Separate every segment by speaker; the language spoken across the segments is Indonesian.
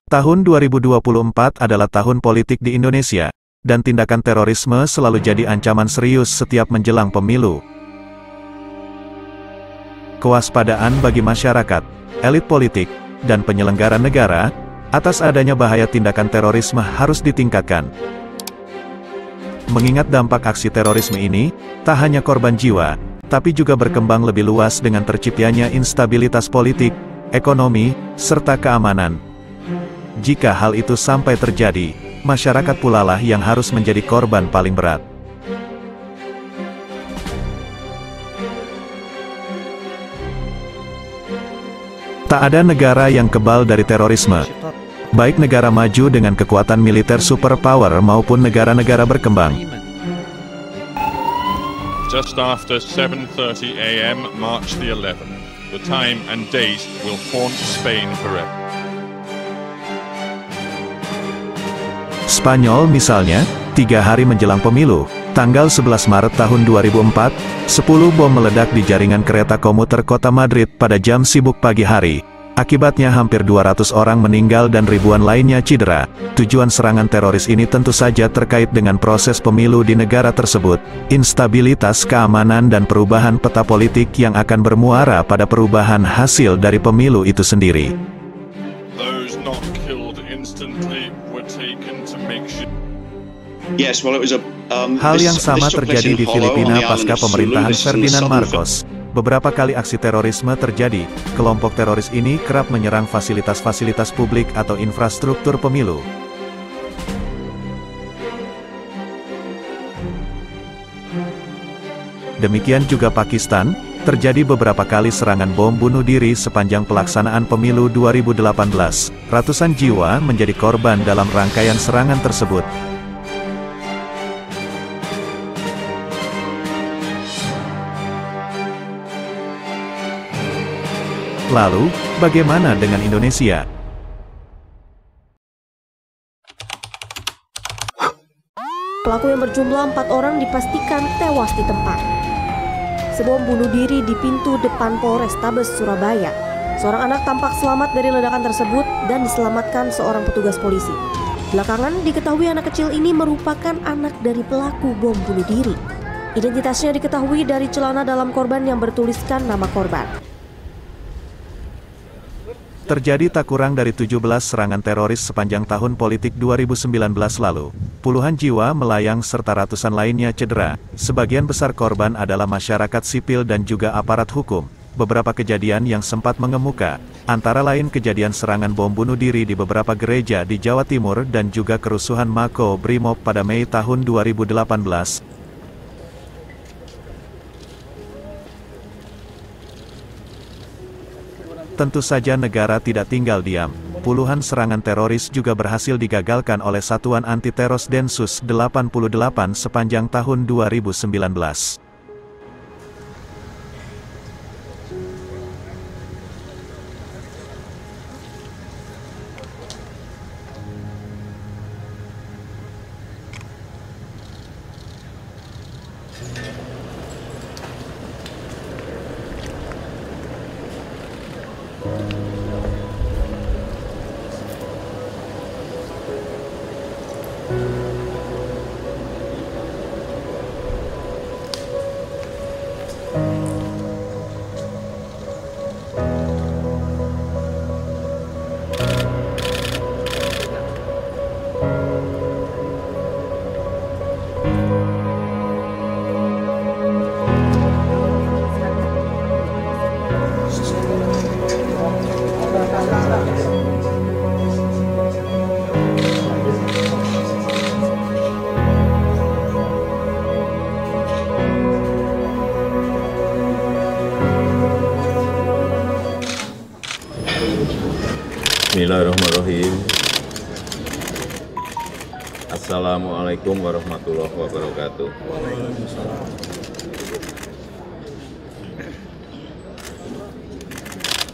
Speaker 1: Tahun 2024 adalah tahun politik di Indonesia, dan tindakan terorisme selalu jadi ancaman serius setiap menjelang pemilu. Kewaspadaan bagi masyarakat, elit politik, dan penyelenggara negara, atas adanya bahaya tindakan terorisme harus ditingkatkan. Mengingat dampak aksi terorisme ini, tak hanya korban jiwa, tapi juga berkembang lebih luas dengan terciptanya instabilitas politik, ekonomi, serta keamanan. Jika hal itu sampai terjadi, masyarakat pula lah yang harus menjadi korban paling berat. Tak ada negara yang kebal dari terorisme. Baik negara maju dengan kekuatan militer superpower maupun negara-negara berkembang.
Speaker 2: Just after 7:30 a.m. March the 11th, the time and date will haunt Spain forever.
Speaker 1: Spanyol misalnya, 3 hari menjelang pemilu, tanggal 11 Maret tahun 2004, 10 bom meledak di jaringan kereta komuter kota Madrid pada jam sibuk pagi hari. Akibatnya hampir 200 orang meninggal dan ribuan lainnya cedera. Tujuan serangan teroris ini tentu saja terkait dengan proses pemilu di negara tersebut, instabilitas keamanan dan perubahan peta politik yang akan bermuara pada perubahan hasil dari pemilu itu sendiri. Hal yang sama terjadi di Filipina pasca pemerintahan Ferdinand Marcos. Beberapa kali aksi terorisme terjadi, kelompok teroris ini kerap menyerang fasilitas-fasilitas publik atau infrastruktur pemilu. Demikian juga Pakistan, terjadi beberapa kali serangan bom bunuh diri sepanjang pelaksanaan pemilu 2018. Ratusan jiwa menjadi korban dalam rangkaian serangan tersebut. Lalu, bagaimana dengan Indonesia?
Speaker 3: Pelaku yang berjumlah 4 orang dipastikan tewas di tempat. Sebom bunuh diri di pintu depan Polrestabes Surabaya. Seorang anak tampak selamat dari ledakan tersebut dan diselamatkan seorang petugas polisi. Belakangan diketahui anak kecil ini merupakan anak dari pelaku bom bunuh diri. Identitasnya diketahui dari celana dalam korban yang bertuliskan nama korban.
Speaker 1: Terjadi tak kurang dari 17 serangan teroris sepanjang tahun politik 2019 lalu. Puluhan jiwa melayang serta ratusan lainnya cedera. Sebagian besar korban adalah masyarakat sipil dan juga aparat hukum. Beberapa kejadian yang sempat mengemuka, antara lain kejadian serangan bom bunuh diri di beberapa gereja di Jawa Timur dan juga kerusuhan Mako Brimob pada Mei tahun 2018. Tentu saja negara tidak tinggal diam. Puluhan serangan teroris juga berhasil digagalkan oleh Satuan Anti Teroris Densus 88 sepanjang tahun 2019.
Speaker 4: Bismillahirrahmanirrahim. Assalamualaikum warahmatullahi wabarakatuh.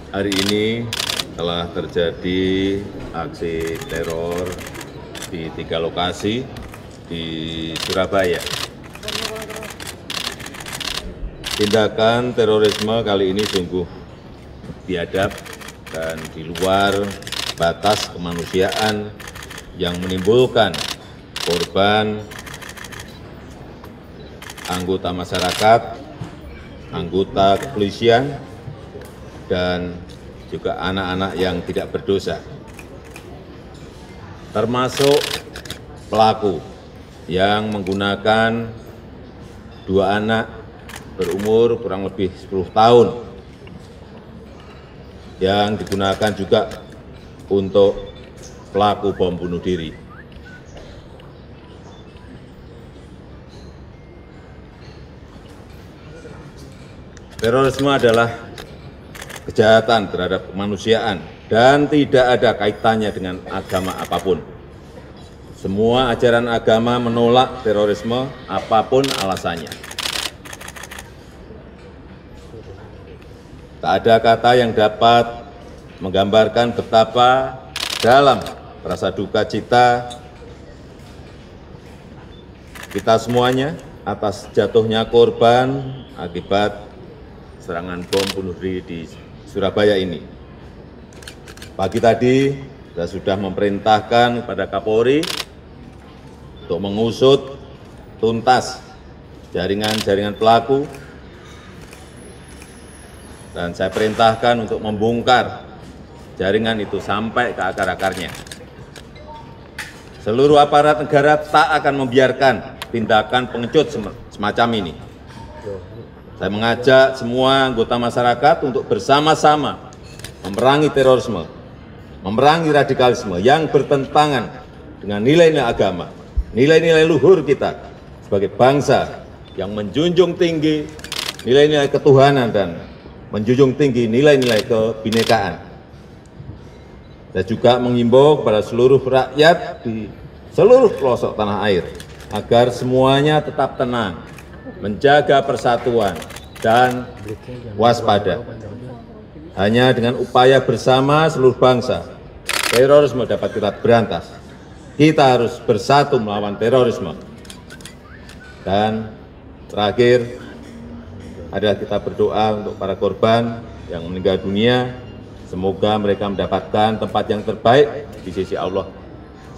Speaker 4: Hari ini telah terjadi aksi teror di 3 lokasi di Surabaya. Tindakan terorisme kali ini sungguh biadab dan di luar batas kemanusiaan yang menimbulkan korban anggota masyarakat, anggota kepolisian, dan juga anak-anak yang tidak berdosa, termasuk pelaku yang menggunakan 2 anak berumur kurang lebih 10 tahun yang digunakan juga untuk pelaku bom bunuh diri. Terorisme adalah kejahatan terhadap kemanusiaan dan tidak ada kaitannya dengan agama apapun. Semua ajaran agama menolak terorisme apapun alasannya. Tak ada kata yang dapat menggambarkan betapa dalam rasa duka cita kita semuanya atas jatuhnya korban akibat serangan bom bunuh diri di Surabaya ini. Pagi tadi saya sudah memerintahkan kepada Kapolri untuk mengusut tuntas jaringan-jaringan pelaku, dan saya perintahkan untuk membongkar jaringan itu sampai ke akar-akarnya. Seluruh aparat negara tak akan membiarkan tindakan pengecut semacam ini. Saya mengajak semua anggota masyarakat untuk bersama-sama memerangi terorisme, memerangi radikalisme yang bertentangan dengan nilai-nilai agama, nilai-nilai luhur kita sebagai bangsa yang menjunjung tinggi nilai-nilai ketuhanan dan menjunjung tinggi nilai-nilai kebinekaan. Saya juga mengimbau kepada seluruh rakyat di seluruh pelosok tanah air agar semuanya tetap tenang, menjaga persatuan dan waspada. Hanya dengan upaya bersama seluruh bangsa, terorisme dapat kita berantas. Kita harus bersatu melawan terorisme. Dan terakhir adalah kita berdoa untuk para korban yang meninggal dunia. Semoga mereka mendapatkan tempat yang terbaik di sisi Allah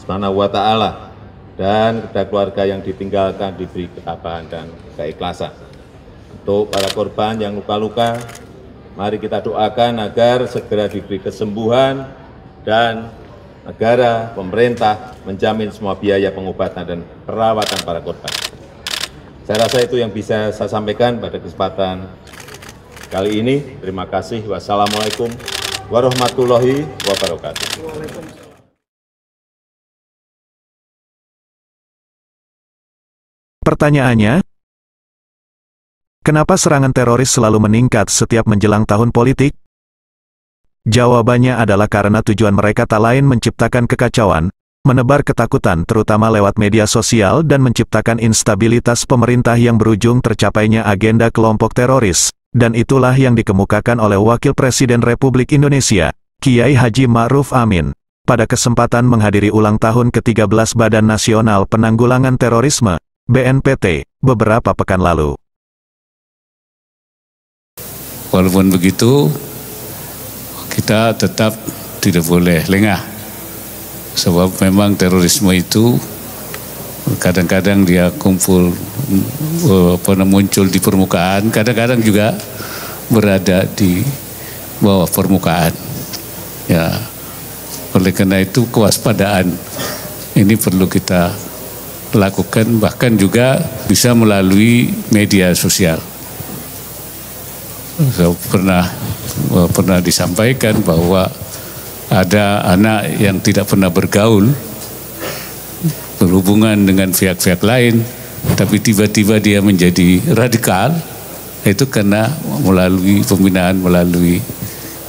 Speaker 4: Subhanahu wa Ta'ala, dan kepada keluarga yang ditinggalkan diberi ketabahan dan keikhlasan. Untuk para korban yang luka-luka, mari kita doakan agar segera diberi kesembuhan dan negara, pemerintah menjamin semua biaya pengobatan dan perawatan para korban. Saya rasa itu yang bisa saya sampaikan pada kesempatan kali ini. Terima kasih. Wassalamualaikum warahmatullahi wabarakatuh.
Speaker 1: Pertanyaannya, kenapa serangan teroris selalu meningkat setiap menjelang tahun politik? Jawabannya adalah karena tujuan mereka tak lain menciptakan kekacauan, menebar ketakutan terutama lewat media sosial dan menciptakan instabilitas pemerintah yang berujung tercapainya agenda kelompok teroris. Dan itulah yang dikemukakan oleh Wakil Presiden Republik Indonesia, Kiai Haji Ma'ruf Amin, pada kesempatan menghadiri ulang tahun ke-13 Badan Nasional Penanggulangan Terorisme, BNPT, beberapa pekan lalu.
Speaker 5: Walaupun begitu, kita tetap tidak boleh lengah. Sebab memang terorisme itu kadang-kadang dia muncul di permukaan, kadang-kadang juga berada di bawah permukaan. Ya, oleh karena itu kewaspadaan ini perlu kita lakukan, bahkan juga bisa melalui media sosial. Saya pernah disampaikan bahwa ada anak yang tidak pernah bergaul, berhubungan dengan pihak-pihak lain, tapi tiba-tiba dia menjadi radikal, itu karena melalui pembinaan melalui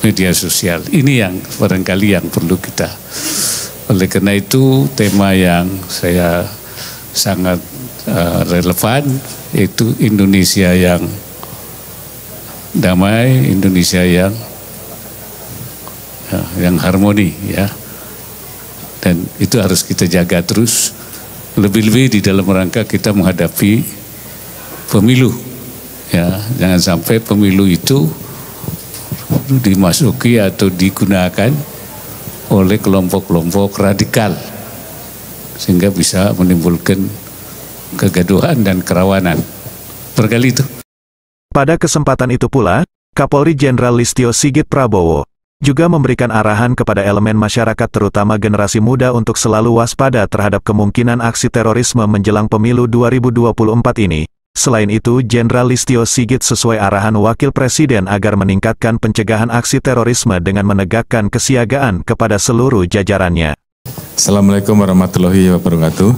Speaker 5: media sosial. Ini yang barangkali yang perlu kita. Oleh karena itu tema yang saya sangat relevan, yaitu Indonesia yang damai, Indonesia yang harmoni, ya. Dan itu harus kita jaga terus, lebih-lebih di dalam rangka kita menghadapi pemilu, ya. Jangan sampai pemilu itu dimasuki atau digunakan oleh kelompok-kelompok radikal sehingga bisa menimbulkan kegaduhan dan kerawanan. Barangkali itu.
Speaker 1: Pada kesempatan itu pula, Kapolri Jenderal Listio Sigit Prabowo juga memberikan arahan kepada elemen masyarakat terutama generasi muda untuk selalu waspada terhadap kemungkinan aksi terorisme menjelang pemilu 2024 ini. Selain itu, Jenderal Listio Sigit sesuai arahan Wakil Presiden agar meningkatkan pencegahan aksi terorisme dengan menegakkan kesiagaan kepada seluruh jajarannya.
Speaker 6: Assalamualaikum warahmatullahi wabarakatuh.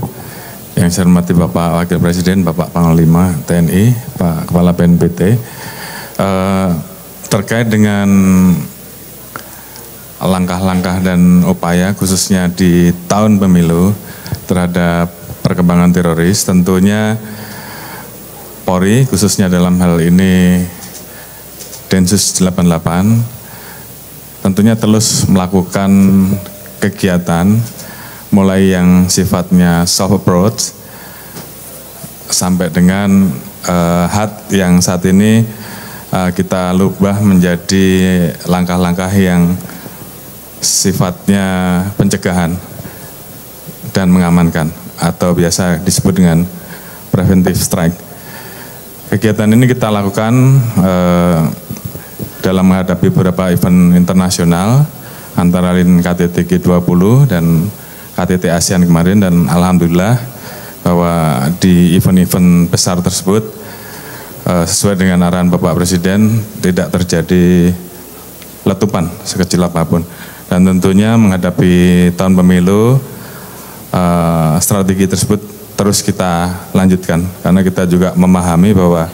Speaker 6: Yang saya hormati Bapak Wakil Presiden, Bapak Panglima TNI, Pak Kepala BNPT, terkait dengan langkah-langkah dan upaya khususnya di tahun pemilu terhadap perkembangan teroris, tentunya Polri khususnya dalam hal ini Densus 88 tentunya terus melakukan kegiatan mulai yang sifatnya soft approach sampai dengan hard yang saat ini kita rubah menjadi langkah-langkah yang sifatnya pencegahan dan mengamankan atau biasa disebut dengan preventive strike. Kegiatan ini kita lakukan dalam menghadapi beberapa event internasional antara lain KTT G20 dan KTT ASEAN kemarin, dan alhamdulillah bahwa di event-event besar tersebut sesuai dengan arahan Bapak Presiden tidak terjadi letupan sekecil apapun. Dan tentunya menghadapi tahun pemilu, strategi tersebut terus kita lanjutkan. Karena kita juga memahami bahwa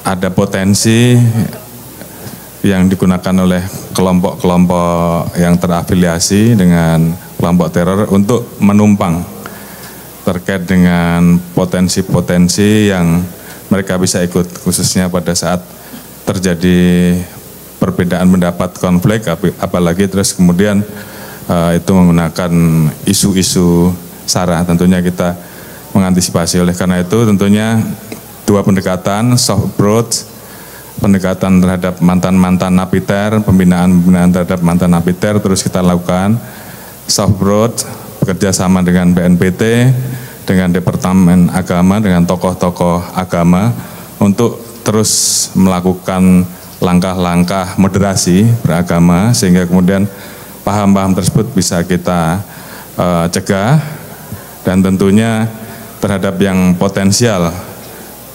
Speaker 6: ada potensi yang digunakan oleh kelompok-kelompok yang terafiliasi dengan kelompok teror untuk menumpang terkait dengan potensi-potensi yang mereka bisa ikut, khususnya pada saat terjadi perbedaan pendapat, konflik, apalagi terus kemudian itu menggunakan isu-isu sara. Tentunya kita mengantisipasi. Oleh karena itu tentunya dua pendekatan, soft approach, pendekatan terhadap mantan-mantan napiter, pembinaan terhadap mantan napiter terus kita lakukan. Soft approach bekerja sama dengan BNPT, dengan Departemen Agama, dengan tokoh-tokoh agama untuk terus melakukan langkah-langkah moderasi beragama sehingga kemudian paham-paham tersebut bisa kita cegah, dan tentunya terhadap yang potensial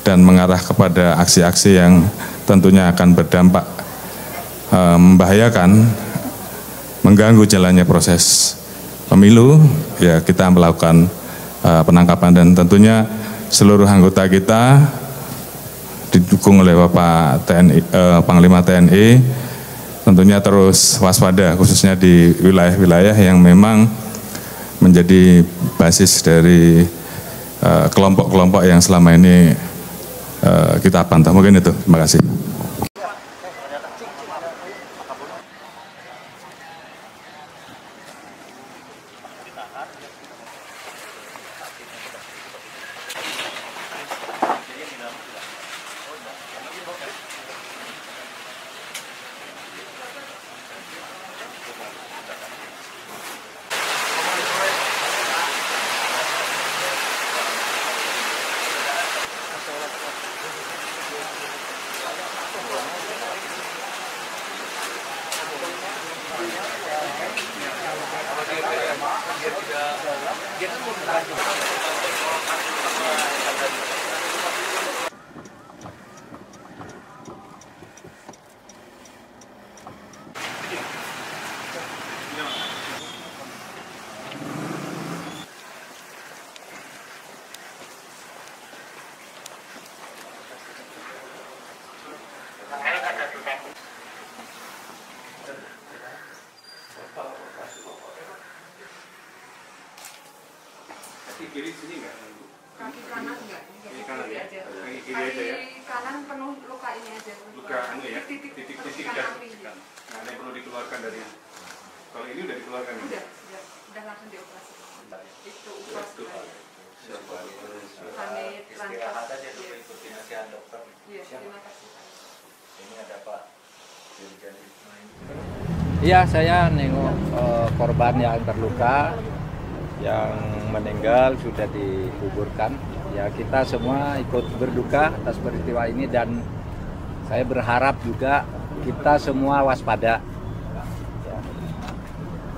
Speaker 6: dan mengarah kepada aksi-aksi yang tentunya akan berdampak membahayakan, mengganggu jalannya proses pemilu, ya kita melakukan penangkapan. Dan tentunya seluruh anggota kita didukung oleh Bapak TNI, Panglima TNI, tentunya terus waspada khususnya di wilayah-wilayah yang memang menjadi basis dari kelompok-kelompok yang selama ini kita pantau. Mungkin itu, terima kasih.
Speaker 7: Kiri sini enggak?
Speaker 8: Kaki kanan enggak?
Speaker 7: Kaki kanan ya?
Speaker 8: Aja.
Speaker 7: Kaki kiri aja ya?
Speaker 8: Kaki kanan penuh luka ini aja.
Speaker 7: Luka anu ya?
Speaker 8: Titik-titik
Speaker 7: Titik-titik dan nah, ada yang perlu dikeluarkan dari. Kalau ini udah dikeluarkan?
Speaker 8: Udah langsung dioperasi. Itu operasi.
Speaker 9: Istirahat aja dulu, ikuti nasihat dokter.
Speaker 8: Iya, terima kasih.
Speaker 9: Ini ada Pak Dirjen Hikmah.
Speaker 10: Iya, saya nengok korban yang terluka, yang meninggal sudah dikuburkan. Ya, kita semua ikut berduka atas peristiwa ini dan saya berharap juga kita semua waspada. Ya.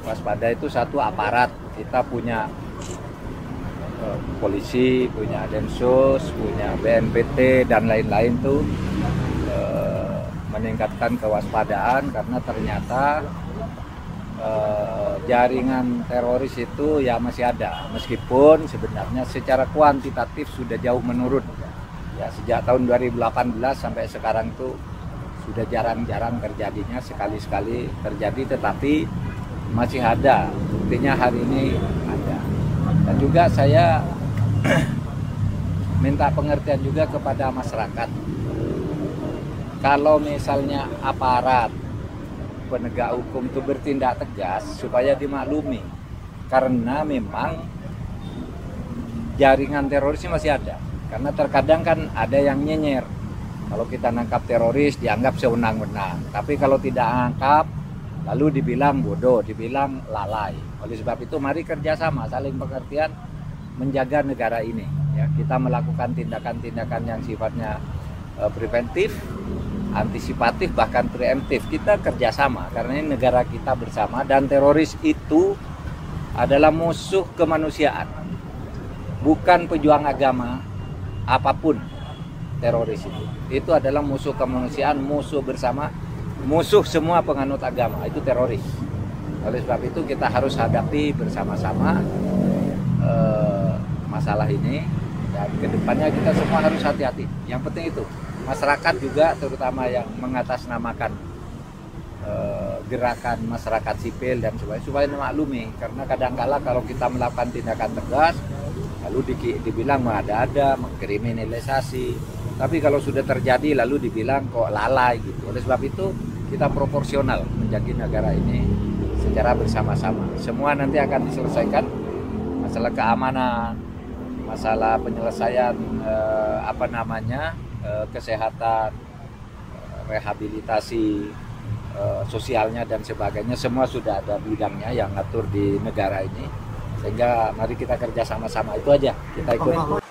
Speaker 10: Waspada itu satu aparat, kita punya polisi, punya Densus, punya BNPT dan lain-lain tuh meningkatkan kewaspadaan karena ternyata jaringan teroris itu ya masih ada, meskipun sebenarnya secara kuantitatif sudah jauh menurun. Ya, sejak tahun 2018 sampai sekarang tuh sudah jarang-jarang terjadinya, sekali-sekali terjadi, tetapi masih ada. Buktinya hari ini ada. Dan juga saya minta pengertian juga kepada masyarakat. Kalau misalnya aparat penegak hukum itu bertindak tegas supaya dimaklumi, karena memang jaringan terorisnya masih ada. Karena terkadang kan ada yang nyenyer, kalau kita nangkap teroris dianggap sewenang-wenang, tapi kalau tidak angkap lalu dibilang bodoh, dibilang lalai. Oleh sebab itu mari kerjasama, saling pengertian, menjaga negara ini. Ya, kita melakukan tindakan-tindakan yang sifatnya preventif, antisipatif, bahkan preemptif. Kita kerjasama karena ini negara kita bersama, dan teroris itu adalah musuh kemanusiaan, bukan pejuang agama apapun. Teroris itu adalah musuh kemanusiaan, musuh bersama, musuh semua penganut agama, itu teroris. Oleh sebab itu kita harus hadapi bersama-sama masalah ini, dan kedepannya kita semua harus hati-hati. Yang penting itu masyarakat juga, terutama yang mengatasnamakan gerakan masyarakat sipil dan sebagainya, supaya memaklumi. Karena kadang-kala kalau kita melakukan tindakan tegas lalu dibilang ada mengkriminalisasi, tapi kalau sudah terjadi lalu dibilang kok lalai gitu. Oleh sebab itu kita proporsional menjaga negara ini secara bersama-sama. Semua nanti akan diselesaikan, masalah keamanan, masalah penyelesaian kesehatan, rehabilitasi, sosialnya dan sebagainya, semua sudah ada bidangnya yang ngatur di negara ini. Sehingga mari kita kerja sama-sama, itu aja, kita ikut.